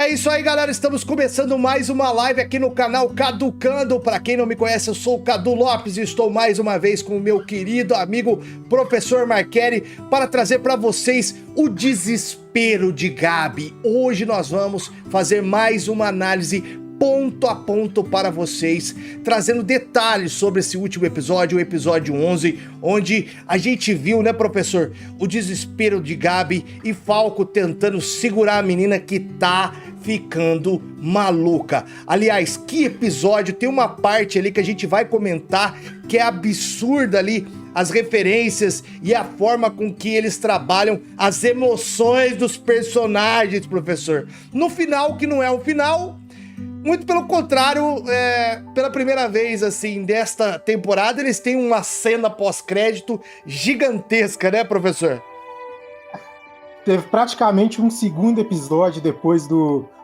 É isso aí, galera, estamos começando mais uma live aqui no canal Caducando. Para quem não me conhece, eu sou o Cadu Lopes e estou mais uma vez com o meu querido amigo Professor Marqueri para trazer para vocês o desespero de Gabi. Hoje nós vamos fazer mais uma análise ponto a ponto para vocês, trazendo detalhes sobre esse último episódio, o episódio 11, onde a gente viu, né, professor, o desespero de Gabi e Falco tentando segurar a menina que tá ficando maluca. Aliás, que episódio, tem uma parte ali que a gente vai comentar que é absurda ali, as referências e a forma com que eles trabalham as emoções dos personagens, professor. No final, que não é o final, muito pelo contrário, pela primeira vez, assim, desta temporada, eles têm uma cena pós-crédito gigantesca, né, professor? Teve praticamente um segundo episódio depois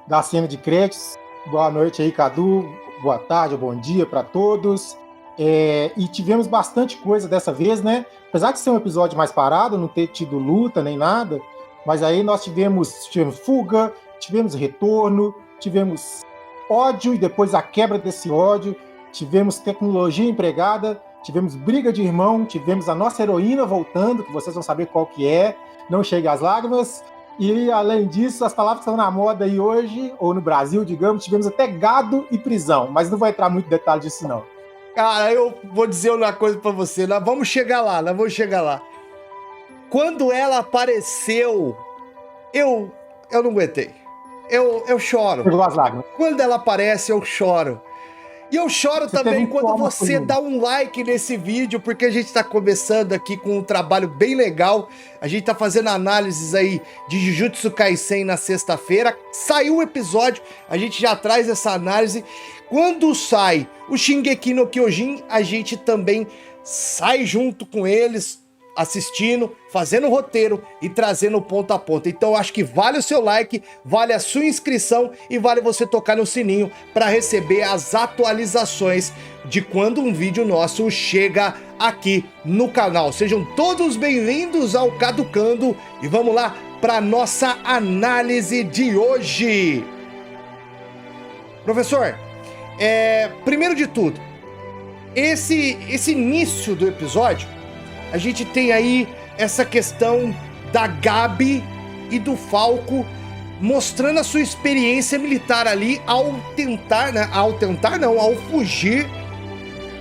da cena de créditos. Boa noite aí, Cadu. Boa tarde, bom dia para todos. E tivemos bastante coisa dessa vez, né? Apesar de ser um episódio mais parado, não ter tido luta nem nada, mas aí nós tivemos fuga, tivemos retorno, tivemos ódio e depois a quebra desse ódio, tivemos tecnologia empregada, tivemos briga de irmão, tivemos a nossa heroína voltando, que vocês vão saber qual que é, não chega às lágrimas, e além disso, as palavras que estão na moda aí hoje, ou no Brasil, digamos, tivemos até gado e prisão, mas não vai entrar muito detalhe disso não. Cara, eu vou dizer uma coisa pra você, nós vamos chegar lá. Quando ela apareceu, eu não aguentei. Eu choro. Pegou as lágrimas. Quando ela aparece, eu choro. E eu choro também quando você dá um like nesse vídeo, porque a gente tá começando aqui com um trabalho bem legal. A gente tá fazendo análises aí de Jujutsu Kaisen na sexta-feira. Saiu o episódio, a gente já traz essa análise. Quando sai o Shingeki no Kyojin, a gente também sai junto com eles, assistindo, fazendo roteiro e trazendo ponto a ponto. Então eu acho que vale o seu like, vale a sua inscrição e vale você tocar no sininho para receber as atualizações de quando um vídeo nosso chega aqui no canal. Sejam todos bem-vindos ao Caducando e vamos lá para nossa análise de hoje. Professor, primeiro de tudo, esse início do episódio, a gente tem aí essa questão da Gabi e do Falco mostrando a sua experiência militar ali ao fugir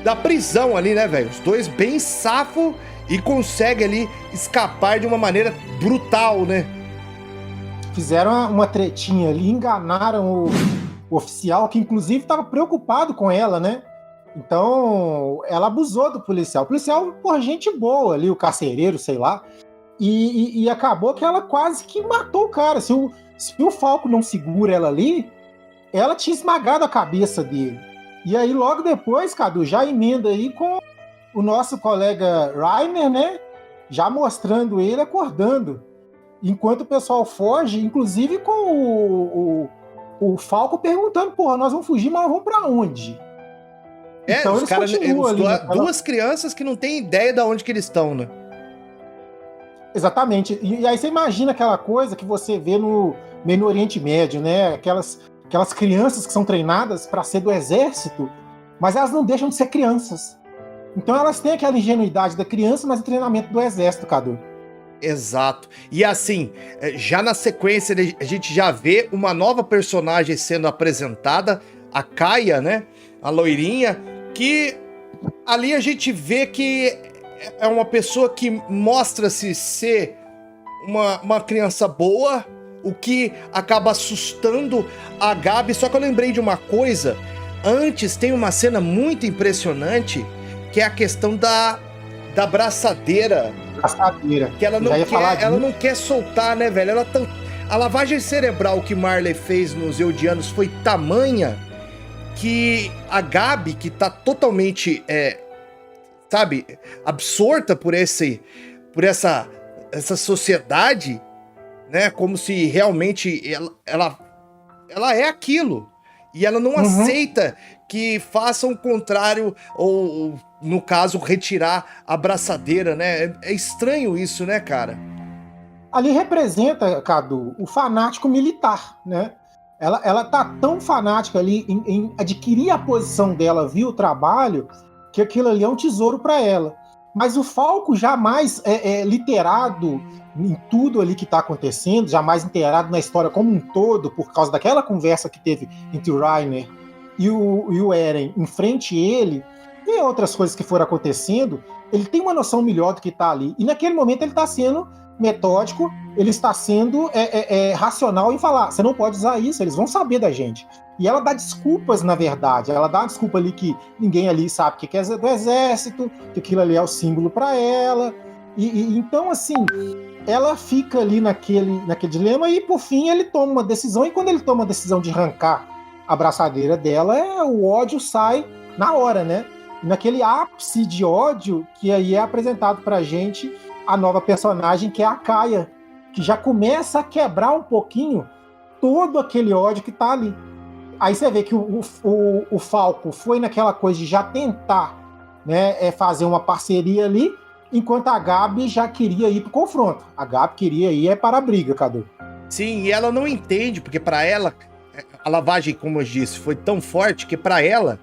da prisão ali, né, velho? Os dois bem safo e conseguem ali escapar de uma maneira brutal, né? Fizeram uma tretinha ali, enganaram o oficial, que inclusive estava preocupado com ela, né? Então, ela abusou do policial. O policial, por gente boa ali, o carcereiro, sei lá. E acabou que ela quase que matou o cara. Se o Falco não segura ela ali, ela tinha esmagado a cabeça dele. E aí, logo depois, Cadu, já emenda aí com o nosso colega Reiner, né? Já mostrando ele acordando. Enquanto o pessoal foge, inclusive com o Falco perguntando, porra, nós vamos fugir, mas vamos pra onde? Então, os caras, duas crianças que não têm ideia de onde que eles estão, né? Exatamente. E aí você imagina aquela coisa que você vê no Oriente Médio, né? Aquelas crianças que são treinadas para ser do exército, mas elas não deixam de ser crianças. Então elas têm aquela ingenuidade da criança, mas o treinamento do exército, Cadu. Exato. E assim, já na sequência a gente já vê uma nova personagem sendo apresentada, a Kaia, né? A loirinha, que ali a gente vê que é uma pessoa que mostra-se ser uma criança boa, o que acaba assustando a Gabi. Só que eu lembrei de uma coisa, antes tem uma cena muito impressionante, que é a questão da braçadeira. Que ela não quer soltar, né, velho? A lavagem cerebral que Marley fez nos Eldianos foi tamanha que a Gabi, que tá totalmente, absorta por essa sociedade, né, como se realmente ela é aquilo, e ela não aceita que façam o contrário, ou no caso, retirar a braçadeira, né? É estranho isso, né, cara? Ali representa, Cadu, o fanático militar, né? Ela tá tão fanática ali em adquirir a posição dela via o trabalho, que aquilo ali é um tesouro para ela. Mas o Falco jamais é literado em tudo ali que está acontecendo, jamais inteirado na história como um todo, por causa daquela conversa que teve entre o Reiner e o Eren em frente a ele, e outras coisas que foram acontecendo, ele tem uma noção melhor do que está ali. E naquele momento ele está sendo metódico, ele está sendo racional em falar, você não pode usar isso, eles vão saber da gente. E ela dá desculpas, na verdade. Ela dá uma desculpa ali que ninguém ali sabe o que é do exército, que aquilo ali é o símbolo para ela. E então, assim, ela fica ali naquele dilema e, por fim, ele toma uma decisão. E quando ele toma a decisão de arrancar a braçadeira dela, o ódio sai na hora, né? Naquele ápice de ódio que aí é apresentado pra gente a nova personagem, que é a Kaia, que já começa a quebrar um pouquinho todo aquele ódio que tá ali. Aí você vê que o Falco foi naquela coisa de já tentar, né, fazer uma parceria ali, enquanto a Gabi já queria ir pro confronto. A Gabi queria ir para a briga, Cadu. Sim, e ela não entende, porque para ela, a lavagem, como eu disse, foi tão forte que para ela,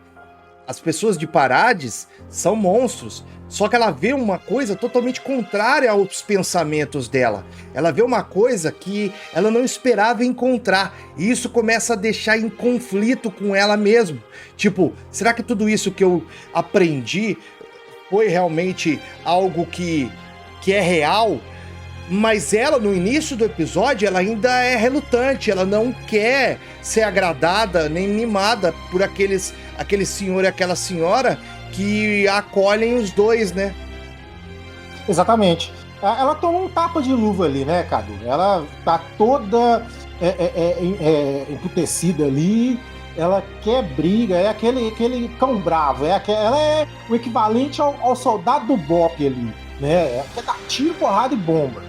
as pessoas de Parades são monstros. Só que ela vê uma coisa totalmente contrária aos pensamentos dela. Ela vê uma coisa que ela não esperava encontrar. E isso começa a deixar em conflito com ela mesma. Tipo, será que tudo isso que eu aprendi foi realmente algo que é real? Mas ela, no início do episódio, ela ainda é relutante. Ela não quer ser agradada nem mimada por aquele senhor e aquela senhora que acolhem os dois, né? Exatamente. Ela toma um tapa de luva ali, né, Cadu? Ela tá toda emputecida ali, ela quer briga, é aquele cão bravo, ela é o equivalente ao soldado do Bop ali, né? Ela quer dar tiro, porrada e bomba.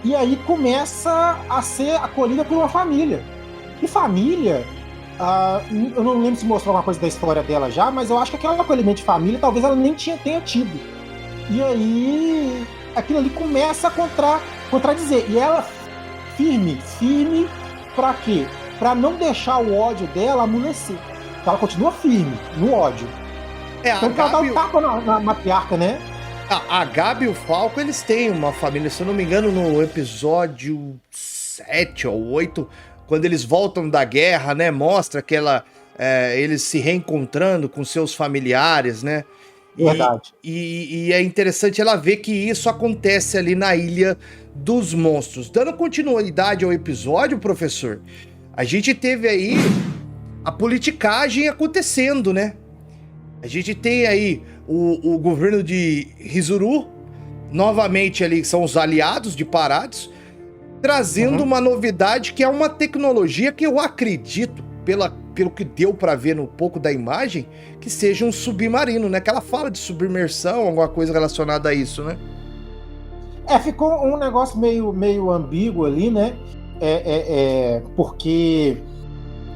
E aí começa a ser acolhida por uma família. E família... eu não lembro se mostrou alguma coisa da história dela já, mas eu acho que aquele acolhimento de família talvez ela nem tenha tido. E aí aquilo ali começa a contradizer. E ela firme pra quê? Pra não deixar o ódio dela amolecer. Então ela continua firme no ódio. Então ela dá um tapa na matriarca, né? A Gabi e o Falco, eles têm uma família, se eu não me engano, no episódio 7 ou 8, quando eles voltam da guerra, né, mostra eles se reencontrando com seus familiares, né? Verdade. E é interessante ela ver que isso acontece ali na Ilha dos Monstros. Dando continuidade ao episódio, professor, a gente teve aí a politicagem acontecendo, né? A gente tem aí o governo de Rizuru, novamente ali são os aliados de Parades, trazendo uma novidade que é uma tecnologia que eu acredito, pelo que deu para ver no pouco da imagem, que seja um submarino, né? Que ela fala de submersão, alguma coisa relacionada a isso, né? Ficou um negócio meio ambíguo ali, né? Porque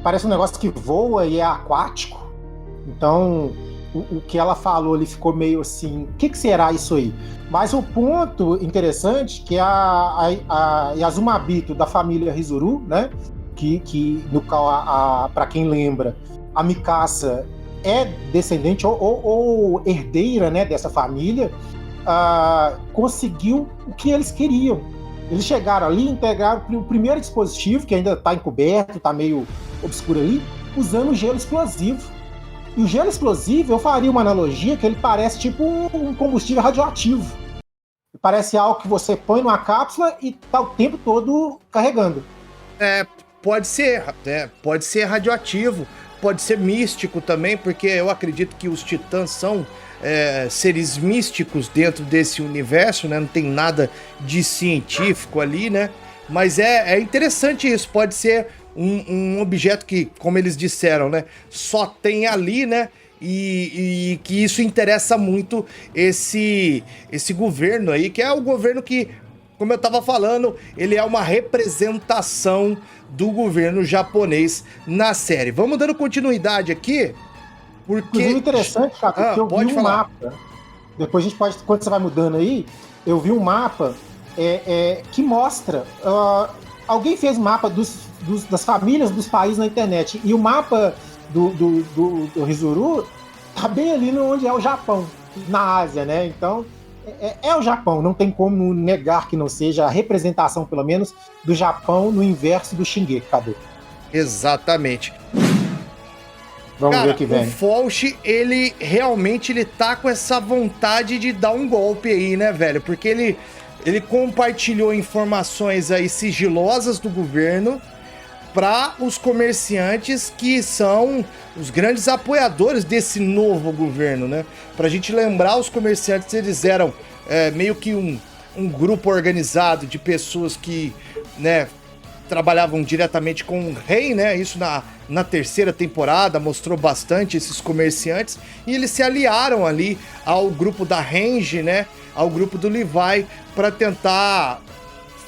parece um negócio que voa e é aquático. Então, o que ela falou ali ficou meio assim, o que será isso aí? Mas o ponto interessante que a Yazumabito da família Rizuru, né? Que no qual, para quem lembra, a Mikasa é descendente ou herdeira, né, dessa família, conseguiu o que eles queriam. Eles chegaram ali, integraram o primeiro dispositivo, que ainda está encoberto, está meio obscuro ali, usando gelo explosivo. E o gelo explosivo, eu faria uma analogia que ele parece tipo um combustível radioativo. Parece algo que você põe numa cápsula e tá o tempo todo carregando. Pode ser radioativo, pode ser místico também, porque eu acredito que os titãs são seres místicos dentro desse universo, né? Não tem nada de científico ali, né? Mas é interessante isso, pode ser um objeto que, como eles disseram, né, só tem ali, né, e que isso interessa muito esse governo aí, que é o governo que, como eu tava falando, ele é uma representação do governo japonês na série. Vamos dando continuidade aqui, porque... Inclusive interessante, cara, porque eu vi um mapa, depois a gente pode, quando você vai mudando aí, eu vi um mapa que mostra... alguém fez mapa das famílias dos países na internet. E o mapa do Rizuru tá bem ali onde é o Japão, na Ásia, né? Então, é o Japão. Não tem como negar que não seja a representação, pelo menos, do Japão no inverso do Shingeki, Cadu. Exatamente. Vamos ver o que vem. O Falch, ele tá com essa vontade de dar um golpe aí, né, velho? Porque ele compartilhou informações aí sigilosas do governo para os comerciantes que são os grandes apoiadores desse novo governo, né? Pra gente lembrar, os comerciantes, eles eram meio que um grupo organizado de pessoas que, né, trabalhavam diretamente com o rei, né? Isso na terceira temporada mostrou bastante esses comerciantes, e eles se aliaram ali ao grupo da Range, né? Ao grupo do Levi, para tentar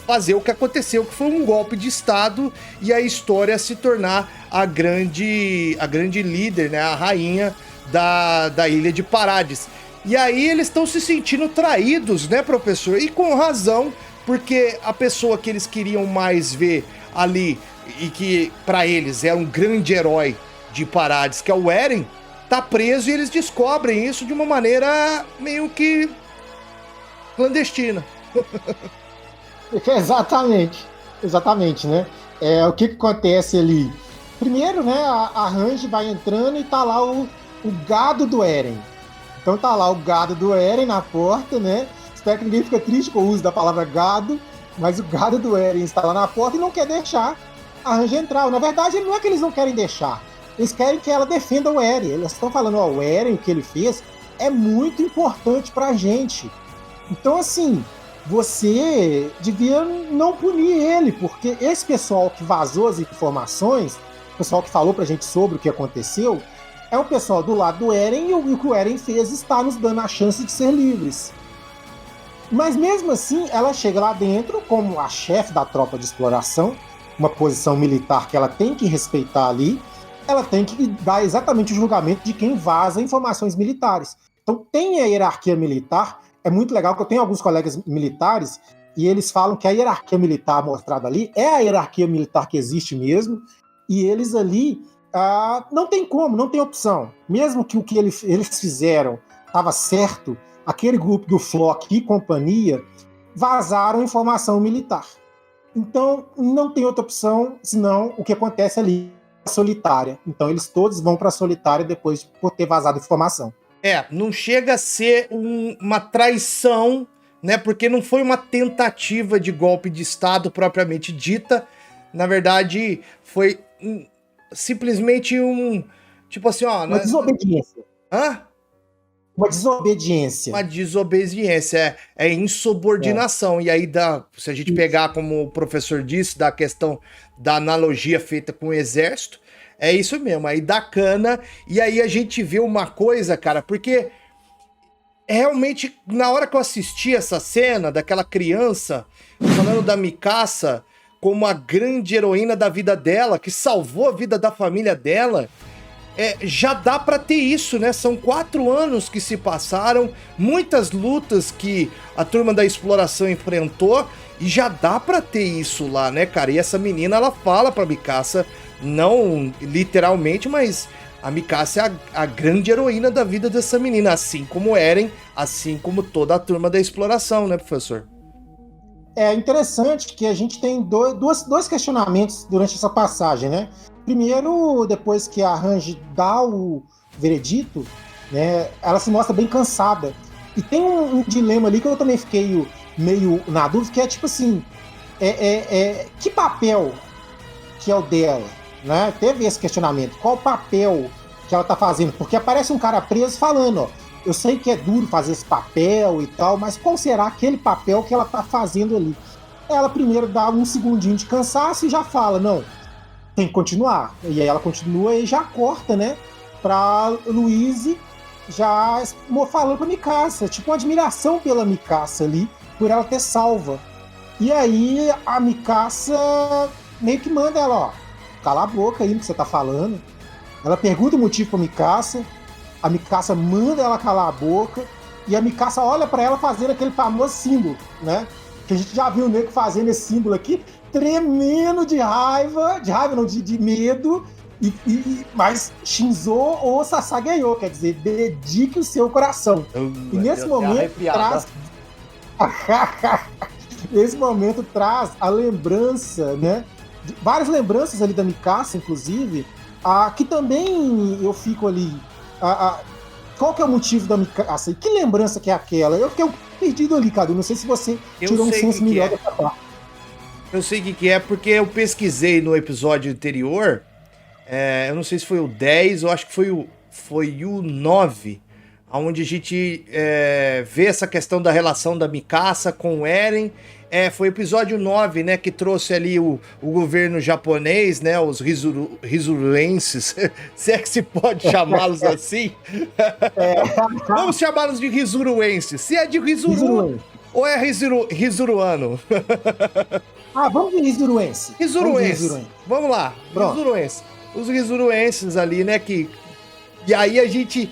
fazer o que aconteceu, que foi um golpe de estado, e a história se tornar a grande líder, né? A rainha da ilha de Parades. E aí eles estão se sentindo traídos, né, professor? E com razão, porque a pessoa que eles queriam mais ver ali, e que para eles é um grande herói de Parades, que é o Eren, tá preso, e eles descobrem isso de uma maneira meio que clandestina. Exatamente, né? O que acontece ali? Primeiro, né, a Range vai entrando e tá lá o gado do Eren. Então tá lá o gado do Eren na porta, né? Espero que ninguém fique triste com o uso da palavra gado, mas o gado do Eren está lá na porta e não quer deixar a Range entrar. Na verdade, não é que eles não querem deixar, eles querem que ela defenda o Eren. Eles estão falando, o Eren, o que ele fez é muito importante pra gente. Então, assim, você devia não punir ele, porque esse pessoal que vazou as informações, o pessoal que falou pra gente sobre o que aconteceu, é o pessoal do lado do Eren, e o que o Eren fez está nos dando a chance de ser livres. Mas mesmo assim, ela chega lá dentro como a chefe da tropa de exploração, uma posição militar que ela tem que respeitar ali, ela tem que dar exatamente o julgamento de quem vaza informações militares. Então tem a hierarquia militar. É muito legal que eu tenho alguns colegas militares e eles falam que a hierarquia militar mostrada ali é a hierarquia militar que existe mesmo, e eles ali não tem como, não tem opção. Mesmo que o que eles fizeram estava certo, aquele grupo do Flock e companhia vazaram informação militar. Então, não tem outra opção, senão o que acontece ali é solitária. Então, eles todos vão para a solitária depois de ter vazado informação. Não chega a ser uma traição, né? Porque não foi uma tentativa de golpe de Estado propriamente dita. Na verdade, foi simplesmente tipo assim, uma desobediência. Hã? Uma desobediência. Uma desobediência, é insubordinação. E aí, se a gente pegar, como o professor disse, da questão da analogia feita com o exército, é isso mesmo, aí dá cana. E aí a gente vê uma coisa, cara, porque realmente, na hora que eu assisti essa cena daquela criança falando da Mikasa como a grande heroína da vida dela, que salvou a vida da família dela, já dá pra ter isso, né? São 4 anos que se passaram, muitas lutas que a turma da exploração enfrentou, e já dá pra ter isso lá, né, cara? E essa menina, ela fala pra Mikasa, não literalmente, mas a Mikasa é a grande heroína da vida dessa menina, assim como Eren, assim como toda a turma da exploração, né, professor? É interessante que a gente tem dois questionamentos durante essa passagem, né? Primeiro, depois que a Range dá o veredito, né, ela se mostra bem cansada. E tem um dilema ali que eu também fiquei meio na dúvida, que é tipo assim, que papel que é o dela? Né? Teve esse questionamento. Qual o papel que ela tá fazendo? Porque aparece um cara preso falando, eu sei que é duro fazer esse papel e tal, mas qual será aquele papel que ela tá fazendo ali? Ela primeiro dá um segundinho de cansaço e já fala, não, tem que continuar. E aí ela continua e já corta, né, pra Louise já falando pra Mikasa, tipo uma admiração pela Mikasa ali, por ela ter salva. E aí a Mikasa meio que manda ela, cala a boca aí no que você tá falando. Ela pergunta o motivo pra Mikasa, a Mikasa manda ela calar a boca, e a Mikasa olha pra ela fazendo aquele famoso símbolo, né? Que a gente já viu o nego fazendo esse símbolo aqui tremendo de raiva não, de medo, mas Shinzo ou Sasageyo, quer dizer, dedique o seu coração. E nesse momento traz... Esse momento traz a lembrança, né? Várias lembranças ali da Mikasa, inclusive, que também eu fico ali... qual que é o motivo da Mikasa? Que lembrança que é aquela? Eu fiquei perdido ali, Cadu. Não sei se você tirou um senso melhor dessa parte. Eu sei o que é, porque eu pesquisei no episódio anterior. Eu não sei se foi o 10, eu acho que foi o 9, onde a gente vê essa questão da relação da Mikasa com o Eren. Foi o episódio 9, né, que trouxe ali o governo japonês, né, os Rizuruenses, se é que se pode chamá-los assim. Vamos chamá-los de Rizuruenses. Se é de Rizuru ou é Rizuruano? Vamos de Rizuruense. Rizuruense. Vamos lá, Rizuruense. Os Rizuruenses ali, né, E aí a gente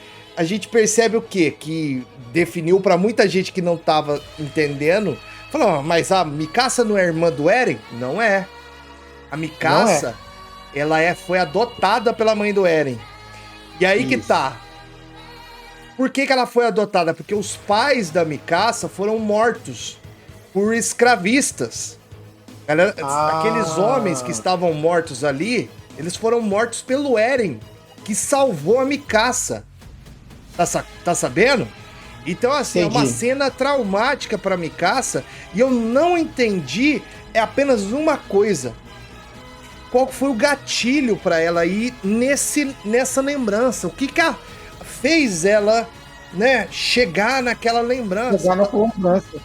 percebe o quê? Que definiu pra muita gente que não tava entendendo. Falou, mas a Mikasa não é irmã do Eren? Não é. A Mikasa, ela foi adotada pela mãe do Eren. E aí que tá. Por que ela foi adotada? Porque os pais da Mikasa foram mortos por escravistas. Aqueles homens que estavam mortos ali, eles foram mortos pelo Eren, que salvou a Mikasa. Tá sabendo? Então, assim, entendi. É uma cena traumática pra Mikasa, e eu não entendi apenas uma coisa. Qual foi o gatilho pra ela ir nessa lembrança? O que fez ela, né, chegar naquela lembrança? Chegar nessa lembrança.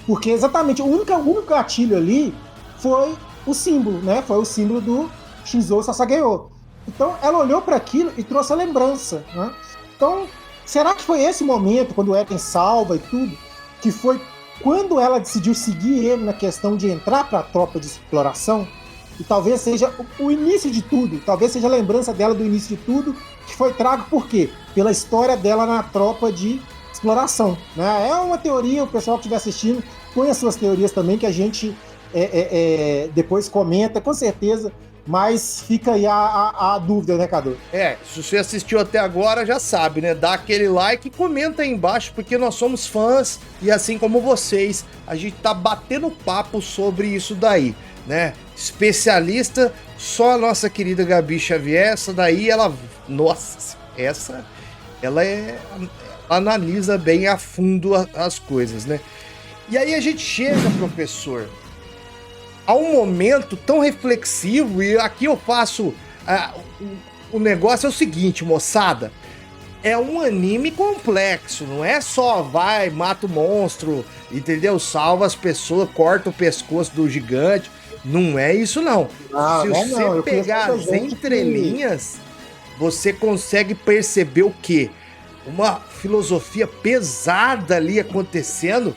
Porque exatamente, o único gatilho ali foi o símbolo, né? Foi o símbolo do Shinzo Sasageyo. Então, ela olhou para aquilo e trouxe a lembrança, né? Então, será que foi esse momento, quando o Eren salva e tudo, que foi quando ela decidiu seguir ele na questão de entrar para a tropa de exploração? E talvez seja o início de tudo, talvez seja a lembrança dela do início de tudo, que foi trago por quê? Pela história dela na tropa de exploração, né? É uma teoria, o pessoal que estiver assistindo põe as suas teorias também, que a gente depois comenta, com certeza. Mas fica aí a dúvida, né, Cadu? Se você assistiu até agora, já sabe, né? Dá aquele like e comenta aí embaixo, porque nós somos fãs e assim como vocês, a gente tá batendo papo sobre isso daí, né? Especialista, só a nossa querida Gabi Xavier, essa daí, ela analisa bem a fundo as coisas, né? E aí a gente chega, professor, a um momento tão reflexivo, e aqui eu faço... o negócio é o seguinte, moçada. É um anime complexo, não é só vai, mata o monstro, entendeu? Salva as pessoas, corta o pescoço do gigante. Não é isso, não. Se você pegar as entrelinhas, você consegue perceber o quê? Uma filosofia pesada ali acontecendo,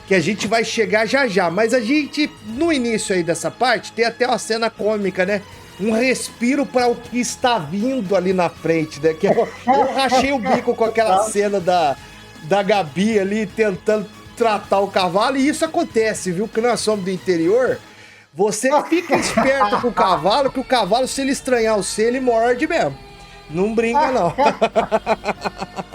que a gente vai chegar já. Mas a gente, no início aí dessa parte, tem até uma cena cômica, né? Um respiro para o que está vindo ali na frente, né? Que eu rachei o bico com aquela cena da Gabi ali tentando tratar o cavalo, e isso acontece, viu? Que nós somos do interior. Você fica esperto com o cavalo, que o cavalo, se ele estranhar você, ele morde mesmo. Não brinca, não.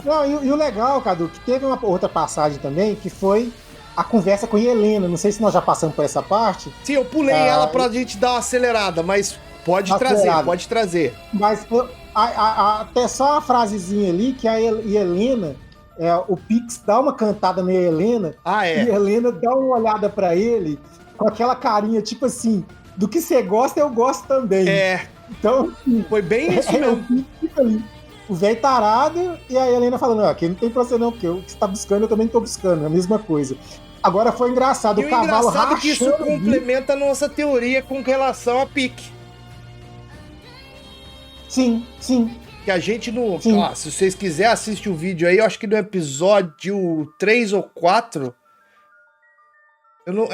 Não, e o legal, Cadu, que teve uma outra passagem também, que foi a conversa com a Helena. Não sei se nós já passamos por essa parte. Sim, eu pulei ela pra gente dar uma acelerada, mas pode trazer. Mas até só a frasezinha ali, que a Helena, o Pix dá uma cantada na Helena, e a Helena dá uma olhada pra ele com aquela carinha, tipo assim, do que você gosta, eu gosto também. Então, foi bem isso mesmo. O velho tarado e a Helena falando, aqui não tem pra você não, porque o que você tá buscando, eu também tô buscando, é a mesma coisa. Agora foi engraçado, o cavalo rachando. Que isso complementa a nossa teoria com relação a pique. Sim. Que a gente não... se vocês quiserem, assiste o vídeo aí, eu acho que no episódio 3 ou 4...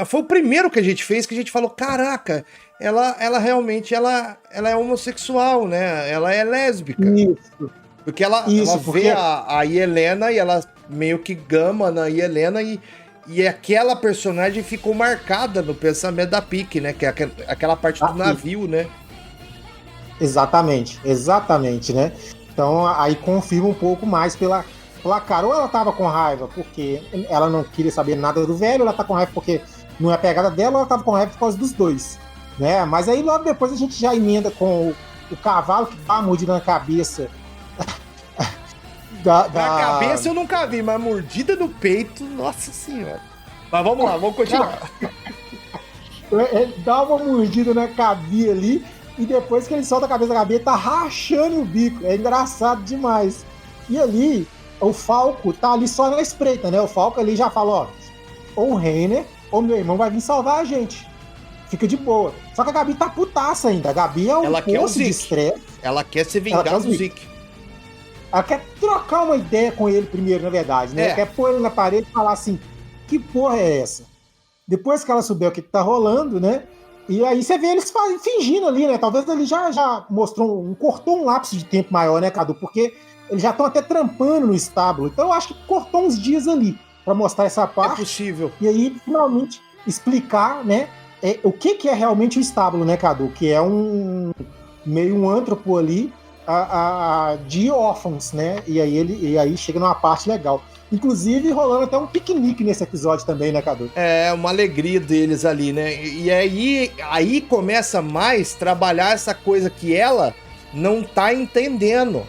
foi o primeiro que a gente fez, que a gente falou, caraca, ela realmente ela é homossexual, né? Ela é lésbica. Isso. Porque ela vê a Helena e ela meio que gama na Helena, e E aquela personagem ficou marcada no pensamento da Pique, né? Que é aquela parte do navio, né? Exatamente, né? Então aí confirma um pouco mais pela cara. Ou ela tava com raiva porque ela não queria saber nada do velho, ou ela tá com raiva porque não é a pegada dela, ou ela tava com raiva por causa dos dois, né? Mas aí logo depois a gente já emenda com o cavalo que dá uma mordida na cabeça. Na cabeça eu nunca vi, mas mordida no peito, nossa senhora. Mas vamos lá, vamos continuar. Dá uma mordida na cabia ali, e depois que ele solta a cabeça da cabia, tá rachando o bico. É engraçado demais. E ali, o Falco tá ali só na espreita, né? O Falco ali já fala, ó, ou o Reiner, ou meu irmão vai vir salvar a gente. Fica de boa. Só que a Gabi tá putaça ainda. A Gabi é um poço de estresse. Ela quer se vingar do Zeke. Ela quer trocar uma ideia com ele primeiro, na verdade, né? Ela quer pôr ele na parede e falar assim, que porra é essa? Depois que ela souber o que tá rolando, né? E aí você vê eles fingindo ali, né? Talvez ele já mostrou, cortou um lapso de tempo maior, né, Cadu? Porque eles já estão até trampando no estábulo. Então eu acho que cortou uns dias ali para mostrar essa parte. É possível. E aí, finalmente, explicar, né? O que é realmente o estábulo, né, Cadu? Que é meio um antro ali de órfãos, né? E aí chega numa parte legal. Inclusive, rolando até um piquenique nesse episódio também, né, Cadu? É, uma alegria deles ali, né? E aí começa mais trabalhar essa coisa que ela não tá entendendo.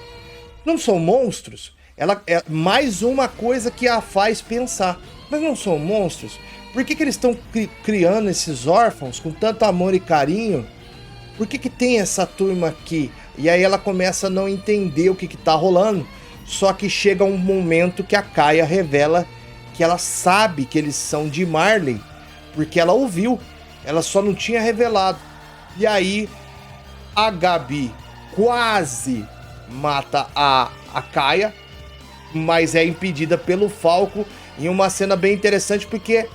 Não são monstros? Ela é mais uma coisa que a faz pensar. Mas não são monstros? Por que eles estão criando esses órfãos com tanto amor e carinho? Por que tem essa turma aqui? E aí ela começa a não entender o que tá rolando. Só que chega um momento que a Kaia revela que ela sabe que eles são de Marley, porque ela ouviu, ela só não tinha revelado. E aí a Gabi quase mata a Kaia, mas é impedida pelo Falco em uma cena bem interessante, porque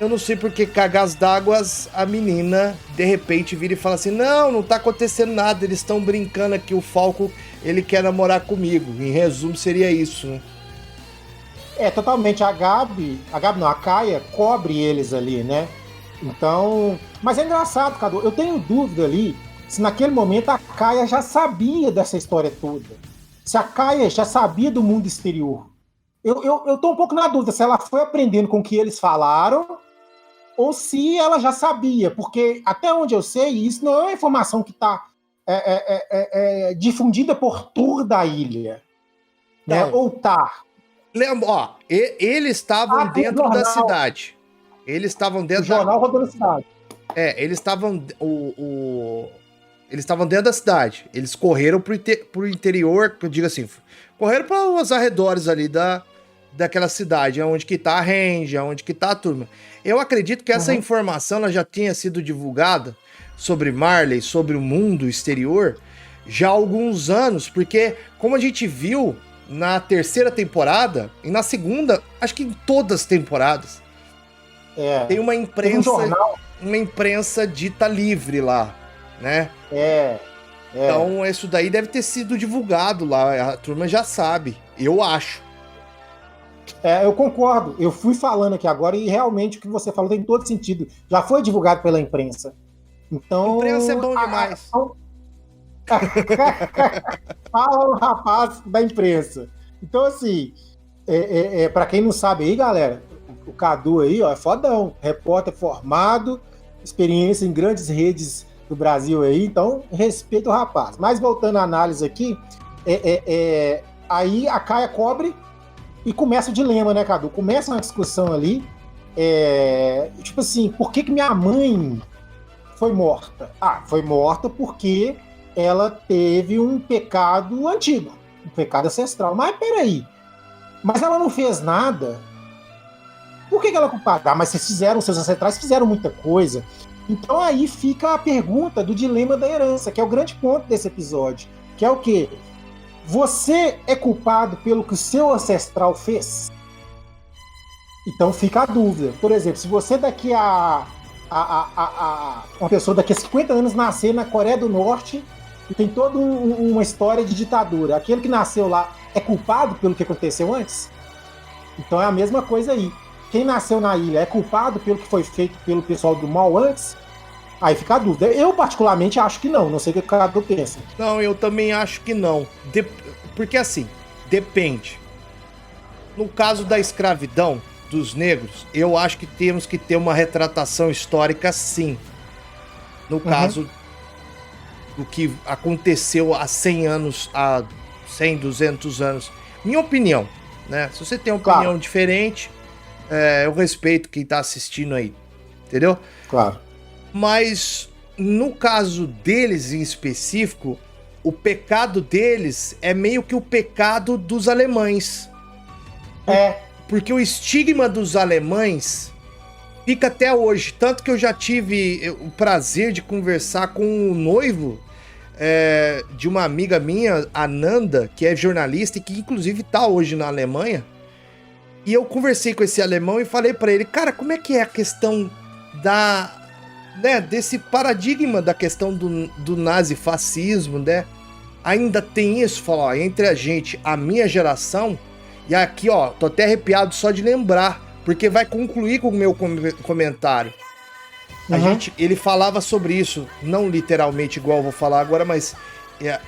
eu não sei porque cagás d'água a menina de repente vira e fala assim, não tá acontecendo nada, eles estão brincando aqui, o Falco ele quer namorar comigo. Em resumo seria isso, né? Totalmente. A Kaia cobre eles ali, né? Então, mas é engraçado, Cadu, eu tenho dúvida ali se naquele momento a Kaia já sabia dessa história toda. Se a Kaia já sabia do mundo exterior. Eu tô um pouco na dúvida se ela foi aprendendo com o que eles falaram ou se ela já sabia, porque até onde eu sei, isso não é uma informação que está difundida por toda a ilha, né? Ou tá. Lembra, ó, eles estavam dentro da cidade. Eles estavam dentro do jornal rodando a cidade. Eles estavam eles estavam dentro da cidade. Eles correram pro interior, eu digo assim, correram para os arredores ali daquela cidade, onde que tá a Range, onde que tá a turma. Eu acredito que essa informação ela já tinha sido divulgada sobre Marley, sobre o mundo exterior, já há alguns anos, porque como a gente viu na terceira temporada, e na segunda, acho que em todas as temporadas, tem uma imprensa dita livre lá, né? Então isso daí deve ter sido divulgado lá, a turma já sabe, eu acho. Eu concordo. Eu fui falando aqui agora e realmente o que você falou tem todo sentido. Já foi divulgado pela imprensa. Então, imprensa é bom demais. Fala o rapaz da imprensa. Então, assim, para quem não sabe aí, galera, o Cadu aí, ó, é fodão. Repórter formado, experiência em grandes redes do Brasil aí, então respeita o rapaz. Mas voltando à análise aqui, aí a Kaia cobre e começa o dilema, né, Cadu? Começa uma discussão ali, tipo assim, por que minha mãe foi morta? Foi morta porque ela teve um pecado antigo, um pecado ancestral. Mas peraí, mas ela não fez nada? Por que ela é culpada? Mas seus ancestrais fizeram muita coisa. Então aí fica a pergunta do dilema da herança, que é o grande ponto desse episódio, que é o quê? Você é culpado pelo que o seu ancestral fez? Então fica a dúvida. Por exemplo, se você daqui uma pessoa daqui a 50 anos nascer na Coreia do Norte e tem toda uma história de ditadura, aquele que nasceu lá é culpado pelo que aconteceu antes? Então é a mesma coisa aí. quem nasceu na ilha é culpado pelo que foi feito pelo pessoal do mal antes? Aí fica a dúvida. Eu, particularmente, acho que não. Não sei o que o Cadu pensa. Não, eu também acho que não. Porque assim, depende. No caso da escravidão dos negros, eu acho que temos que ter uma retratação histórica, sim. No caso do que aconteceu há 100 anos, há 100, 200 anos. Minha opinião, né? Se você tem uma opinião diferente, eu respeito quem tá assistindo aí, entendeu? Claro. Mas no caso deles em específico, o pecado deles é meio que o pecado dos alemães. Porque o estigma dos alemães fica até hoje. Tanto que eu já tive o prazer de conversar com o noivo de uma amiga minha, a Nanda, que é jornalista e que inclusive tá hoje na Alemanha. E eu conversei com esse alemão e falei pra ele, cara, como é que é a questão desse paradigma da questão do nazifascismo, né? Ainda tem isso, falou, entre a gente, a minha geração, e aqui, ó, tô até arrepiado só de lembrar, porque vai concluir com o meu comentário. Ele falava sobre isso, não literalmente igual eu vou falar agora, mas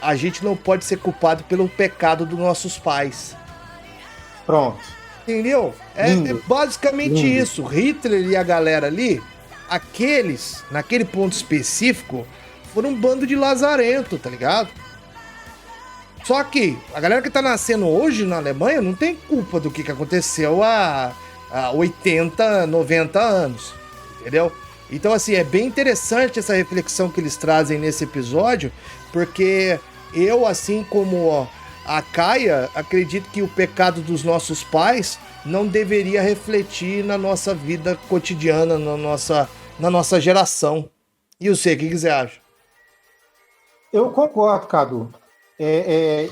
a gente não pode ser culpado pelo pecado dos nossos pais. Pronto. Entendeu? É basicamente isso. Hitler e a galera ali, aqueles, naquele ponto específico, foram um bando de lazarento, tá ligado? Só que a galera que tá nascendo hoje na Alemanha não tem culpa do que aconteceu há 80, 90 anos, entendeu? Então, assim, é bem interessante essa reflexão que eles trazem nesse episódio, porque eu, assim como a Kaia, acredito que o pecado dos nossos pais não deveria refletir na nossa vida cotidiana, na nossa geração. E você, o que você acha? Eu concordo, Cadu.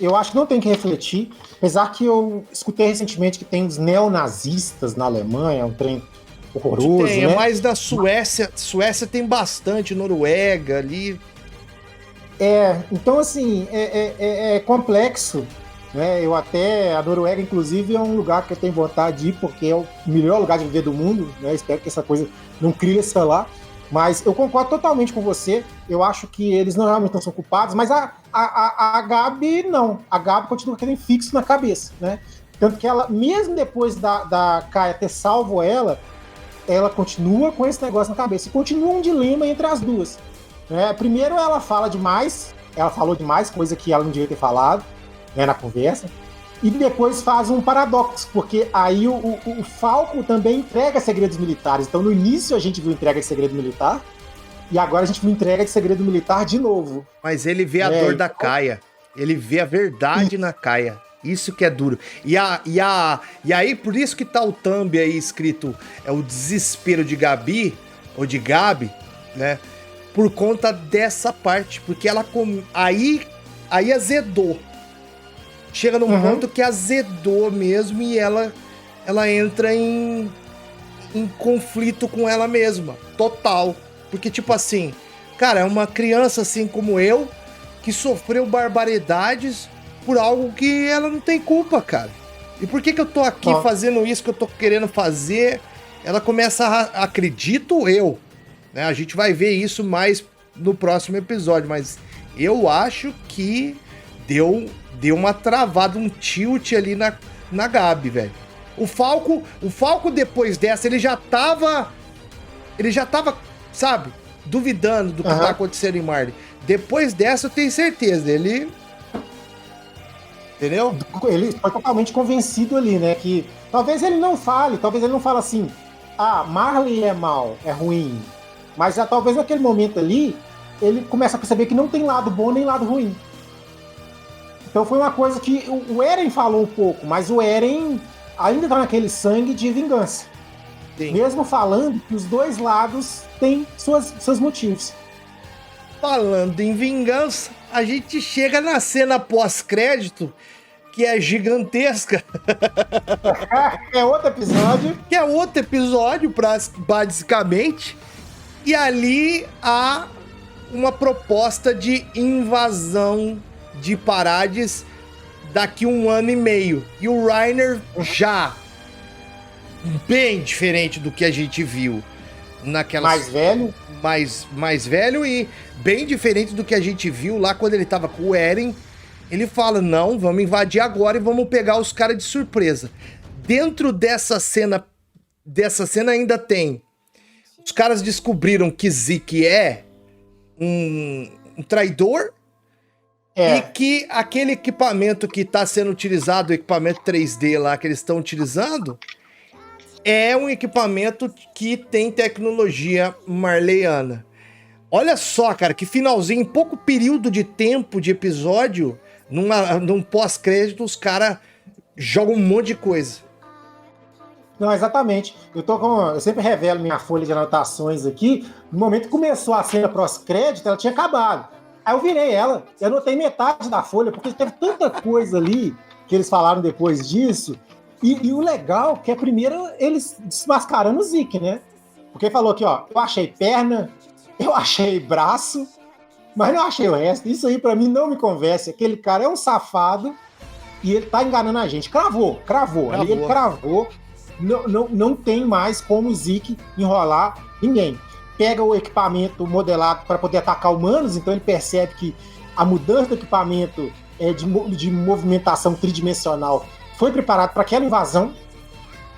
Eu acho que não tem que refletir, apesar que eu escutei recentemente que tem os neonazistas na Alemanha, um trem horroroso, tem, né? É mais da Suécia. Suécia tem bastante, Noruega ali. Então assim, é complexo, né? A Noruega, inclusive, é um lugar que eu tenho vontade de ir, porque é o melhor lugar de viver do mundo, né? Espero que essa coisa não cresça lá. Mas eu concordo totalmente com você. Eu acho que eles realmente não são culpados, mas a Gabi não. A Gabi continua querendo fixo na cabeça, né? Tanto que ela, mesmo depois da Kaia ter salvo ela continua com esse negócio na cabeça. E continua um dilema entre as duas. Né? Primeiro, ela falou demais, coisa que ela não devia ter falado, né, na conversa. E depois faz um paradoxo, porque aí o Falco também entrega segredos militares. Então, no início, a gente viu entrega de segredo militar, e agora a gente viu entrega de segredo militar de novo. Mas ele vê a dor da Kaia. Ele vê a verdade na Kaia. Isso que é duro. E aí, por isso que tá o thumb aí escrito, o desespero de Gabi, ou de Gabi, né? Por conta dessa parte. Porque ela aí azedou. Chega num ponto que azedou mesmo e ela entra em conflito com ela mesma. Total. Porque, tipo assim, cara, é uma criança assim como eu, que sofreu barbaridades por algo que ela não tem culpa, cara. E por que eu tô aqui fazendo isso que eu tô querendo fazer? Ela começa acredito eu, né? A gente vai ver isso mais no próximo episódio, mas eu acho que deu uma travada, um tilt ali na Gabi, velho. O Falco depois dessa, ele já tava, sabe, duvidando do que tá acontecendo em Marley. Depois dessa, eu tenho certeza, ele... Entendeu? Ele foi totalmente convencido ali, né? Que talvez ele não fale assim, Marley é mal, é ruim. Mas já talvez naquele momento ali, ele começa a perceber que não tem lado bom nem lado ruim. Então foi uma coisa que o Eren falou um pouco, mas o Eren ainda tá naquele sangue de vingança. Sim. Mesmo falando que os dois lados têm seus motivos. Falando em vingança, a gente chega na cena pós-crédito, que é gigantesca. É outro episódio. Que é outro episódio, basicamente. E ali há uma proposta de invasão de Parades daqui 1 ano e meio. E o Reiner já bem diferente do que a gente viu naquela... Mais velho? Mais velho e bem diferente do que a gente viu lá quando ele tava com o Eren. Ele fala, não, vamos invadir agora e vamos pegar os caras de surpresa. Dentro dessa cena ainda tem... Os caras descobriram que Zeke é um traidor e que aquele equipamento que está sendo utilizado, o equipamento 3D lá que eles estão utilizando, é um equipamento que tem tecnologia marleyana. Olha só, cara, que finalzinho, em pouco período de tempo de episódio, num pós-crédito, os caras jogam um monte de coisa. Não, exatamente. Eu sempre revelo minha folha de anotações aqui. No momento que começou a cena pós-crédito, ela tinha acabado. Aí eu virei ela e anotei metade da folha, porque teve tanta coisa ali que eles falaram depois disso. E o legal é que primeiro eles desmascarando o Zeke, né? Porque falou aqui, ó, eu achei perna, eu achei braço, mas não achei o resto. Isso aí pra mim não me convence. Aquele cara é um safado e ele tá enganando a gente. Cravou. Ali ele cravou. Não tem mais como o Zeke enrolar ninguém. Pega o equipamento modelado para poder atacar humanos, então ele percebe que a mudança do equipamento de movimentação tridimensional foi preparado para aquela invasão.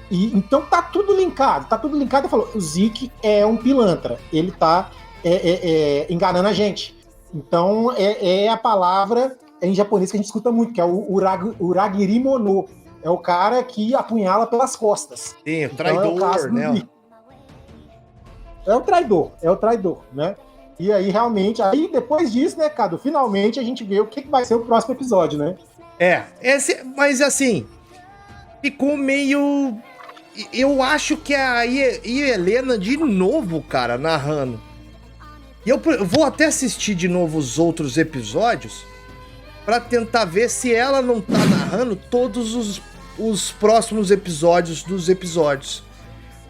E então tá tudo linkado. Ele falou, o Zeke é um pilantra, ele tá enganando a gente. Então é a palavra em japonês que a gente escuta muito, que é o Uragiri Mono. É o cara que apunhala pelas costas. Sim, o traidor, então, né? É o traidor, né? E aí, realmente, depois disso, né, Cadu, finalmente a gente vê o que vai ser o próximo episódio, né? Mas assim, ficou meio... Eu acho que a Helena, de novo, cara, narrando. E eu vou até assistir de novo os outros episódios pra tentar ver se ela não tá narrando todos os próximos episódios dos episódios.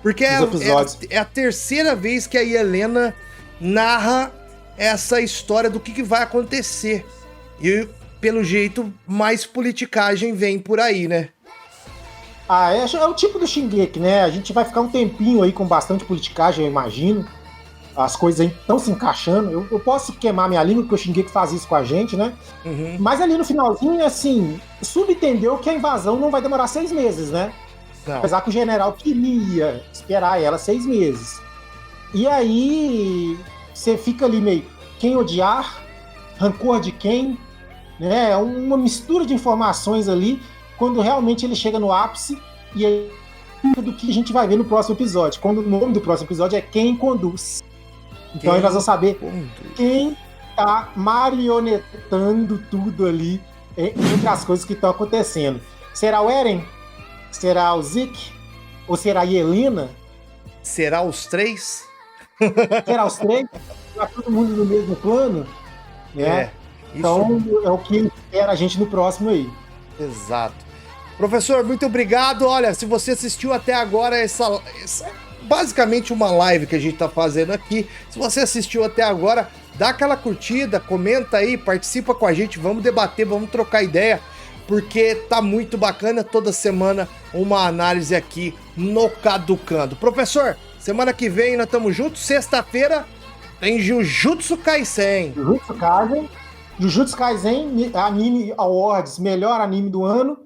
Porque é a terceira vez que a Helena narra essa história do que vai acontecer. E, pelo jeito, mais politicagem vem por aí, né? É o tipo do Shingeki, né? A gente vai ficar um tempinho aí com bastante politicagem, eu imagino. As coisas aí estão se encaixando. Eu posso queimar minha língua, porque o Shingeki faz isso com a gente, né? Uhum. Mas ali no finalzinho, assim, subentendeu que a invasão não vai demorar 6 meses, né? Não. Apesar que o general queria esperar ela 6 meses. E aí, você fica ali meio, quem odiar, rancor de quem, né? Uma mistura de informações ali, quando realmente ele chega no ápice, e aí do que a gente vai ver no próximo episódio. Quando o nome do próximo episódio é Quem Conduz. Então aí nós vamos saber quem tá marionetando tudo ali entre as coisas que estão acontecendo. Será o Eren? Será o Zeke? Ou será a Helena? Será os três? Será os três? Será todo mundo no mesmo plano? Né? Então é o que espera a gente no próximo aí. Exato. Professor, muito obrigado. Olha, se você assistiu até agora essa basicamente uma live que a gente tá fazendo aqui. Se você assistiu até agora, dá aquela curtida, comenta aí, participa com a gente, vamos debater, vamos trocar ideia, porque tá muito bacana toda semana uma análise aqui no Caducando. Professor, semana que vem nós estamos juntos, sexta-feira tem Jujutsu Kaisen. Jujutsu Kaisen, Anime Awards, melhor anime do ano.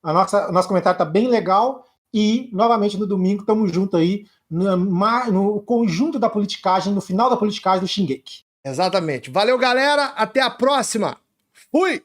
Nosso comentário tá bem legal. E, novamente, no domingo, estamos juntos aí no conjunto da politicagem, no final da politicagem do Shingeki. Exatamente. Valeu, galera. Até a próxima. Fui!